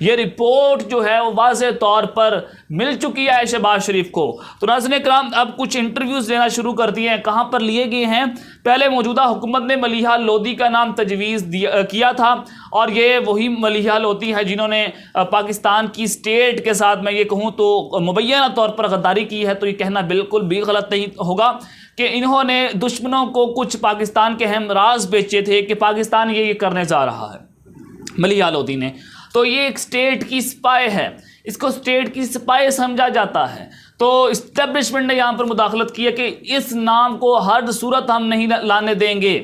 یہ رپورٹ جو ہے وہ واضح طور پر مل چکی ہے شہباز شریف کو۔ تو ناظرین کرام اب کچھ انٹرویوز لینا شروع کر دیے ہیں، کہاں پر لیے گئے ہیں؟ پہلے موجودہ حکومت نے ملیحہ لودھی کا نام تجویز کیا تھا، اور یہ وہی ملیحہ لودھی ہے جنہوں نے پاکستان کی اسٹیٹ کے ساتھ میں یہ کہوں تو مبینہ طور پر غداری کی ہے۔ تو یہ کہنا بالکل بھی غلط نہیں ہوگا کہ انہوں نے دشمنوں کو کچھ پاکستان کے اہم راز بیچے تھے کہ پاکستان یہ کرنے جا رہا ہے، ملیحہ لودھی نے۔ تو یہ ایک اسٹیٹ کی سپائی ہے، اس کو اسٹیٹ کی سپائی سمجھا جاتا ہے۔ تو اسٹیبلشمنٹ نے یہاں پر مداخلت کی ہے کہ اس نام کو ہر صورت ہم نہیں لانے دیں گے۔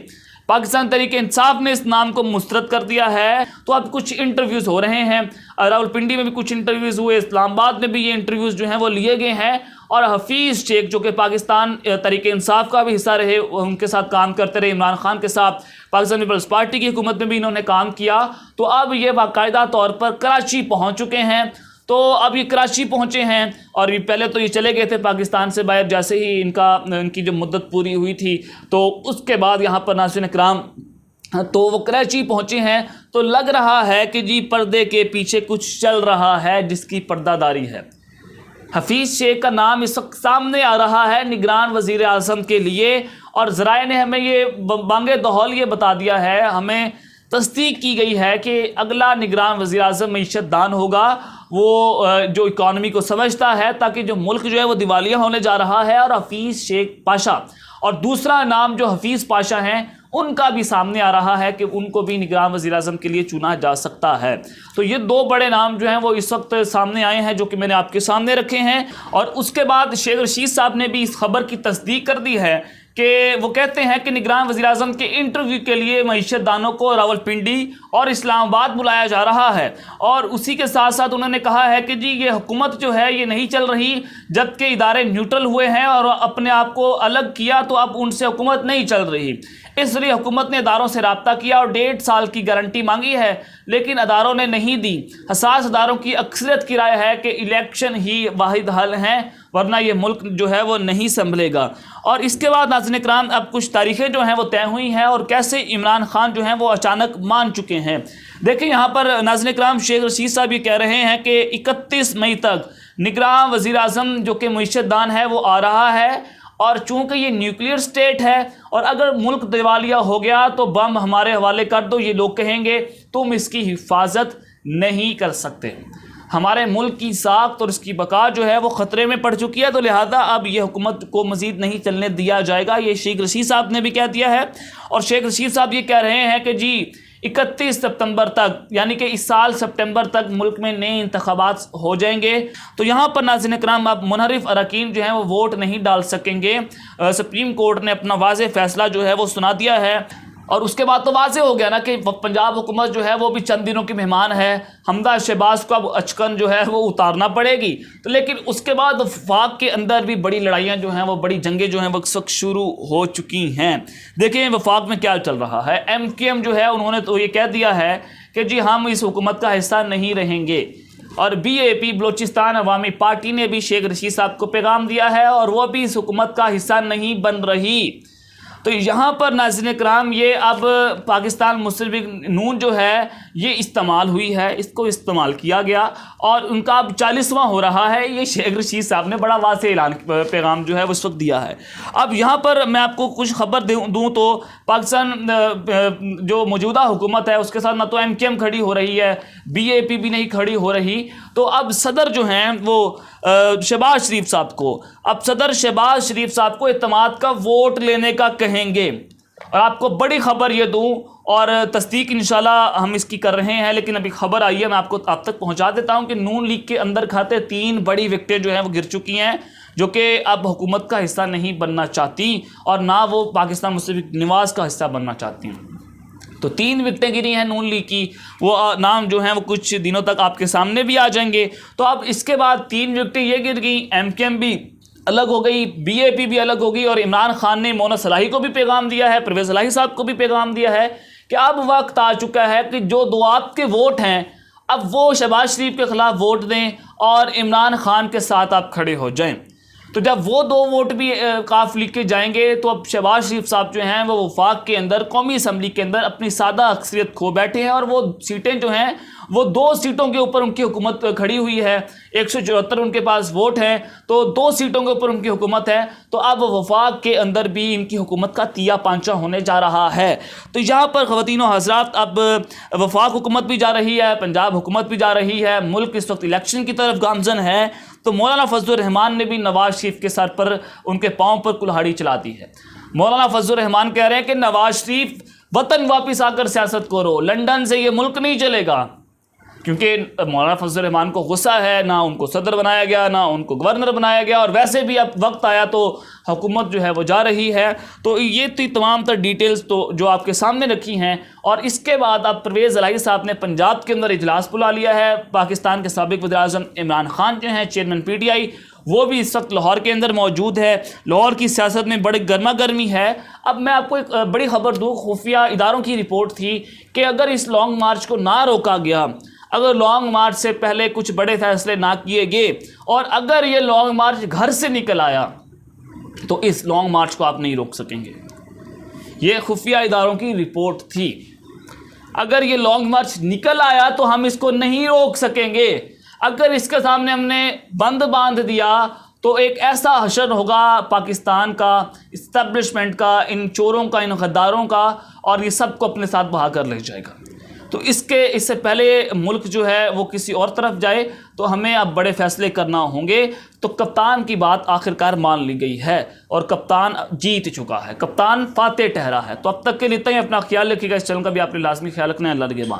پاکستان تحریک انصاف نے اس نام کو مسترد کر دیا ہے۔ تو اب کچھ انٹرویوز ہو رہے ہیں، راولپنڈی میں بھی کچھ انٹرویوز ہوئے، اسلام آباد میں بھی یہ انٹرویوز جو ہیں وہ لیے گئے ہیں، اور حفیظ شیخ جو کہ پاکستان تحریک انصاف کا بھی حصہ رہے، ان کے ساتھ کام کرتے رہے، عمران خان کے ساتھ پاکستان پیپلز پارٹی کی حکومت میں بھی انہوں نے کام کیا، تو اب یہ باقاعدہ طور پر کراچی پہنچ چکے ہیں۔ تو اب یہ کراچی پہنچے ہیں، اور پہلے تو یہ چلے گئے تھے پاکستان سے باہر، جیسے ہی ان کی جو مدت پوری ہوئی تھی تو اس کے بعد یہاں پر ناظرین اکرام تو وہ کراچی پہنچے ہیں۔ تو لگ رہا ہے کہ جی پردے کے پیچھے کچھ چل رہا ہے جس کی پردہ داری ہے۔ حفیظ شیخ کا نام اس وقت سامنے آ رہا ہے نگران وزیر اعظم کے لیے، اور ذرائع نے ہمیں یہ بانگ دہل یہ بتا دیا ہے، ہمیں تصدیق کی گئی ہے کہ اگلا نگران وزیر اعظم معیشت دان ہوگا، وہ جو اکانومی کو سمجھتا ہے، تاکہ جو ملک جو ہے وہ دیوالیہ ہونے جا رہا ہے، اور حفیظ شیخ پاشا، اور دوسرا نام جو حفیظ پاشا ہیں ان کا بھی سامنے آ رہا ہے کہ ان کو بھی نگران وزیر اعظم کے لیے چنا جا سکتا ہے۔ تو یہ دو بڑے نام جو ہیں وہ اس وقت سامنے آئے ہیں، جو کہ میں نے آپ کے سامنے رکھے ہیں۔ اور اس کے بعد شیخ رشید صاحب نے بھی اس خبر کی تصدیق کر دی ہے کہ وہ کہتے ہیں کہ نگران وزیر اعظم کے انٹرویو کے لیے معیشت دانوں کو راولپنڈی اور اسلام آباد بلایا جا رہا ہے، اور اسی کے ساتھ ساتھ انہوں نے کہا ہے کہ جی یہ حکومت جو ہے یہ نہیں چل رہی، جبکہ ادارے نیوٹرل ہوئے ہیں اور اپنے آپ کو الگ کیا، تو اب ان سے حکومت نہیں چل رہی، اس لیے حکومت نے اداروں سے رابطہ کیا اور 1.5 سال کی گارنٹی مانگی ہے، لیکن اداروں نے نہیں دی۔ حساس اداروں کی اکثریت کی رائے ہے کہ الیکشن ہی واحد حل ہے، ورنہ یہ ملک جو ہے وہ نہیں سنبھلے گا۔ اور اس کے بعد ناظرین اکرام اب کچھ تاریخیں جو ہیں وہ طے ہوئی ہیں، اور کیسے عمران خان جو ہیں وہ اچانک مان چکے ہیں۔ دیکھیں یہاں پر ناظرین اکرام شیخ رشید صاحب یہ کہہ رہے ہیں کہ 31 مئی تک نگراں وزیر اعظم جو کہ معیشت دان ہے وہ آ رہا ہے، اور چونکہ یہ نیوکلیئر سٹیٹ ہے، اور اگر ملک دیوالیہ ہو گیا تو بم ہمارے حوالے کر دو، یہ لوگ کہیں گے تم اس کی حفاظت نہیں کر سکتے۔ ہمارے ملک کی ساخت اور اس کی بقا جو ہے وہ خطرے میں پڑ چکی ہے، تو لہذا اب یہ حکومت کو مزید نہیں چلنے دیا جائے گا، یہ شیخ رشید صاحب نے بھی کہہ دیا ہے۔ اور شیخ رشید صاحب یہ کہہ رہے ہیں کہ جی 31 ستمبر تک، یعنی کہ اس سال سپٹمبر تک ملک میں نئے انتخابات ہو جائیں گے۔ تو یہاں پر ناظرین اکرام اب منحرف اراکین جو ہیں وہ ووٹ نہیں ڈال سکیں گے۔ سپریم کورٹ نے اپنا واضح فیصلہ جو ہے وہ سنا دیا ہے، اور اس کے بعد تو واضح ہو گیا نا کہ پنجاب حکومت جو ہے وہ بھی چند دنوں کی مہمان ہے، حمدہ شہباز کو اب اچکن جو ہے وہ اتارنا پڑے گی۔ تو لیکن اس کے بعد وفاق کے اندر بھی بڑی لڑائیاں جو ہیں وہ بڑی جنگیں جو ہیں وہ اس وقت شروع ہو چکی ہیں۔ دیکھیں وفاق میں کیا چل رہا ہے، MKM جو ہے انہوں نے تو یہ کہہ دیا ہے کہ جی ہم اس حکومت کا حصہ نہیں رہیں گے، اور BAP بلوچستان عوامی پارٹی نے بھی شیخ رشید صاحب کو پیغام دیا ہے، اور وہ بھی اس حکومت کا حصہ نہیں بن رہی۔ تو یہاں پر ناظرین اکرام یہ اب پاکستان مسلم لیگ نون جو ہے یہ استعمال ہوئی ہے، اس کو استعمال کیا گیا، اور ان کا اب 40واں ہو رہا ہے۔ یہ شیخ رشید صاحب نے بڑا واضح پیغام جو ہے اس وقت دیا ہے۔ اب یہاں پر میں آپ کو کچھ خبر دوں تو پاکستان جو موجودہ حکومت ہے اس کے ساتھ نہ تو MKM کھڑی ہو رہی ہے، BAP بھی نہیں کھڑی ہو رہی، تو اب صدر جو ہیں وہ شہباز شریف صاحب کو، اب صدر شہباز شریف صاحب کو اعتماد کا ووٹ لینے کا کہیں گے۔ اور آپ کو بڑی خبر یہ دوں، اور تصدیق انشاءاللہ ہم اس کی کر رہے ہیں، لیکن ابھی خبر آئی ہے میں آپ تک پہنچا دیتا ہوں کہ نون لیگ کے اندر کھاتے 3 بڑی وکٹیں جو ہیں وہ گر چکی ہیں، جو کہ اب حکومت کا حصہ نہیں بننا چاہتی، اور نہ وہ پاکستان مسلم لیگ نواز کا حصہ بننا چاہتی ہیں۔ تو 3 وکٹیں گری ہیں نون لیگ کی، وہ نام جو ہیں وہ کچھ دنوں تک آپ کے سامنے بھی آ جائیں گے۔ تو اب اس کے بعد 3 وکٹیں یہ گر گئیں، MKM بھی الگ ہو گئی، BAP بھی الگ ہو گئی، اور عمران خان نے مونا صلاحی کو بھی پیغام دیا ہے، پرویز صلاحی صاحب کو بھی پیغام دیا ہے کہ اب وقت آ چکا ہے کہ جو دوات کے ووٹ ہیں اب وہ شہباز شریف کے خلاف ووٹ دیں اور عمران خان کے ساتھ آپ کھڑے ہو جائیں۔ تو جب وہ 2 ووٹ بھی کاف لیگ کے جائیں گے تو اب شہباز شریف صاحب جو ہیں وہ وفاق کے اندر قومی اسمبلی کے اندر اپنی سادہ اکثریت کھو بیٹھے ہیں، اور وہ سیٹیں جو ہیں وہ 2 سیٹوں کے اوپر ان کی حکومت کھڑی ہوئی ہے، 174 ان کے پاس ووٹ ہیں، تو 2 سیٹوں کے اوپر ان کی حکومت ہے، تو اب وفاق کے اندر بھی ان کی حکومت کا تیا پانچا ہونے جا رہا ہے۔ تو یہاں پر خواتین و حضرات اب وفاق حکومت بھی جا رہی ہے، پنجاب حکومت بھی جا رہی ہے، ملک اس وقت الیکشن کی طرف گامزن ہے، تو مولانا فضل الرحمان نے بھی نواز شریف کے سر پر ان کے پاؤں پر کلہاڑی چلا دی ہے۔ مولانا فضل الرحمان کہہ رہے ہیں کہ نواز شریف وطن واپس آ کر سیاست کرو، لندن سے یہ ملک نہیں چلے گا، کیونکہ مولانا فضل الرحمان کو غصہ ہے، نہ ان کو صدر بنایا گیا، نہ ان کو گورنر بنایا گیا، اور ویسے بھی اب وقت آیا تو حکومت جو ہے وہ جا رہی ہے۔ تو یہ تھی تمام تر ڈیٹیلز تو جو آپ کے سامنے رکھی ہیں، اور اس کے بعد اب پرویز الہی صاحب نے پنجاب کے اندر اجلاس بلا لیا ہے۔ پاکستان کے سابق وزیر اعظم عمران خان جو ہیں چیئرمین پی ٹی آئی، وہ بھی اس وقت لاہور کے اندر موجود ہے۔ لاہور کی سیاست میں بڑی گرما گرمی ہے۔ اب میں آپ کو ایک بڑی خبر دوں، خفیہ اداروں کی رپورٹ تھی کہ اگر اس لانگ مارچ کو نہ روکا گیا، اگر لانگ مارچ سے پہلے کچھ بڑے فیصلے نہ کیے گئے، اور اگر یہ لانگ مارچ گھر سے نکل آیا تو اس لانگ مارچ کو آپ نہیں روک سکیں گے۔ یہ خفیہ اداروں کی رپورٹ تھی۔ اگر یہ لانگ مارچ نکل آیا تو ہم اس کو نہیں روک سکیں گے۔ اگر اس کے سامنے ہم نے بند باندھ دیا تو ایک ایسا حشر ہوگا پاکستان کا، اسٹیبلشمنٹ کا، ان چوروں کا، ان غداروں کا، اور یہ سب کو اپنے ساتھ بہا کر لے جائے گا۔ تو اس سے پہلے ملک جو ہے وہ کسی اور طرف جائے تو ہمیں اب بڑے فیصلے کرنا ہوں گے۔ تو کپتان کی بات آخرکار مان لی گئی ہے، اور کپتان جیت چکا ہے، کپتان فاتح ٹھہرا ہے۔ تو اب تک کے لیے اتنا ہی، اپنا خیال رکھیے گا، اس چینل کا بھی آپ نے لازمی خیال رکھنا ہے۔ اللہ نگہبان۔